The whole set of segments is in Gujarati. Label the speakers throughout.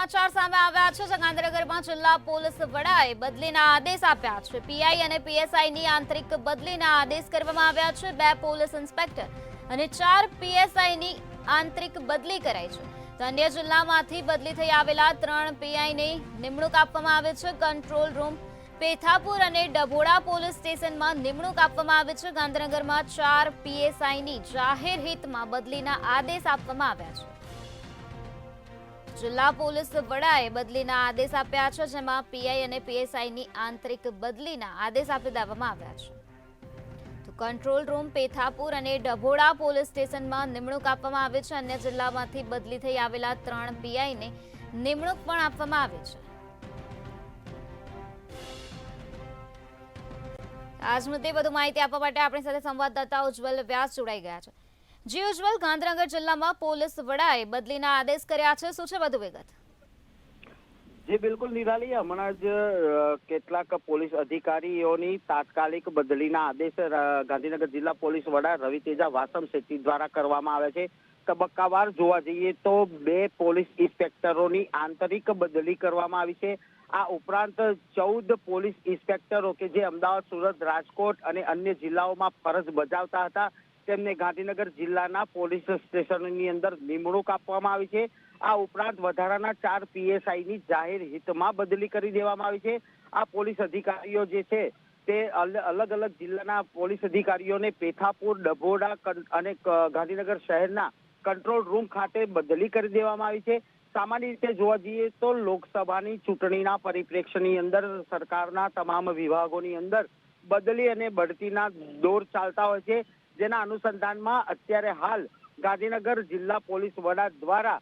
Speaker 1: સમાચાર સામે આવ્યા છે। ગાંધીનગરમાં જિલ્લા પોલીસ વડાએ બદલીના આદેશ આપ્યા છે। પીઆઈ અને પીએસઆઈની આંતરિક બદલીના આદેશ કરવામાં આવ્યા છે। 2 પોલીસ ઇન્સ્પેક્ટર અને 4 પીએસઆઈની આંતરિક બદલી કરાઈ છે। તો અન્ય જિલ્લામાંથી બદલી થઈ આવેલા 3 પીઆઈની નિમણૂક આપવામાં આવી છે। કંટ્રોલ રૂમ પેથાપુર અને ડભોડા પોલીસ સ્ટેશનમાં નિમણૂક આપવામાં આવી છે। ગાંધીનગરમાં 4 પીએસઆઈની જાહેર હિતમાં બદલીના આદેશ આપવામાં આવ્યા છે। જિલ્લા પોલીસ વડાએ બદલીના આદેશ આપ્યા છે, જેમાં પીઆઈ અને પીએસઆઈની આંતરિક બદલીના આદેશ આપી દેવામાં આવ્યા છે। તો કંટ્રોલ રૂમ પેથાપુર અને ડભોડા પોલીસ સ્ટેશનમાં નિમણૂક આપવામાં આવી છે। અન્ય જિલ્લામાંથી બદલી થઈ આવેલા 3 પીઆઈને નિમણૂક પણ આપવામાં આવી છે। આજ મુદ્દે વધુ માહિતી આપવા માટે આપણી સાથે સંવાદદાતા ઉજ્જવલ વ્યાસ જોડાઈ ગયા છે। જી ઉજ્જવલ, ગાંધીનગર જિલ્લામાં પોલીસ વડાએ બદલીના આદેશ કર્યા છે, શું છે વધુ વિગત?
Speaker 2: જી બિલકુલ નિરાલી, હમણાં જ કેટલાક પોલીસ અધિકારીઓની તાત્કાલિક બદલીના આદેશ ગાંધીનગર જિલ્લા પોલીસ વડા રવિ તેજા વાસમ શેટ્ટી દ્વારા કરવામાં આવે છે। તબક્કાવાર જોવા જઈએ તો 2 પોલીસ ઇન્સ્પેક્ટરોની આંતરિક બદલી કરવામાં આવી છે। આ ઉપરાંત 14 પોલીસ ઇન્સ્પેક્ટરો કે જે અમદાવાદ, સુરત, રાજકોટ અને અન્ય જિલ્લાઓમાં ફરજ બજાવતા હતા, તેમને ગાંધીનગર જિલ્લાના પોલીસ સ્ટેશનની અંદર નિમણૂક આપવામાં આવી છે। આ ઉપરાંત વધારાના 4 પીએસઆઈની જાહેર હિતમાં બદલી કરી દેવામાં આવી છે। આ પોલીસ અધિકારીઓ જે છે તે અલગ અલગ જિલ્લાના પોલીસ અધિકારીઓને પેથાપુર, ડભોડા અને ગાંધીનગર શહેરના કંટ્રોલ રૂમ ખાતે બદલી કરી દેવામાં આવી છે। સામાન્ય રીતે જોવા જઈએ તો લોકસભાની ચૂંટણીના પરિપ્રેક્ષ્યની અંદર સરકારના તમામ વિભાગોની અંદર બદલી અને બઢતીના દોર ચાલતા હોય છે, જેના અનુસંધાનમાં અત્યારે હાલ ગાંધીનગર જિલ્લા પોલીસ વડા દ્વારા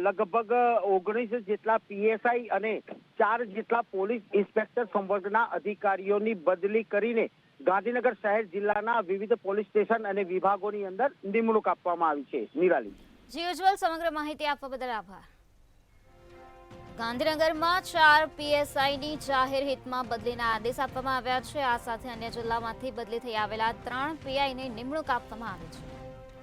Speaker 2: લગભગ 19 જેટલા પીએસઆઈ અને 4 જેટલા પોલીસ ઇન્સ્પેક્ટર સંવર્ગના અધિકારીઓની બદલી કરીને ગાંધીનગર શહેર જિલ્લાના વિવિધ પોલીસ સ્ટેશન અને વિભાગોની અંદર નિમણૂક આપવામાં આવી છે। નિરાલી,
Speaker 1: જી ઉજ્જવલ, સમગ્ર માહિતી આપવા બદલ આભાર। ગાંધીનગરમાં 4 પીએસઆઈની જાહેર હિતમાં બદલીના આદેશ આપવામાં આવ્યા છે। આ સાથે અન્ય જિલ્લામાંથી બદલી થઈ આવેલા 3 પીઆઈને નિમણૂક આપવામાં આવી છે।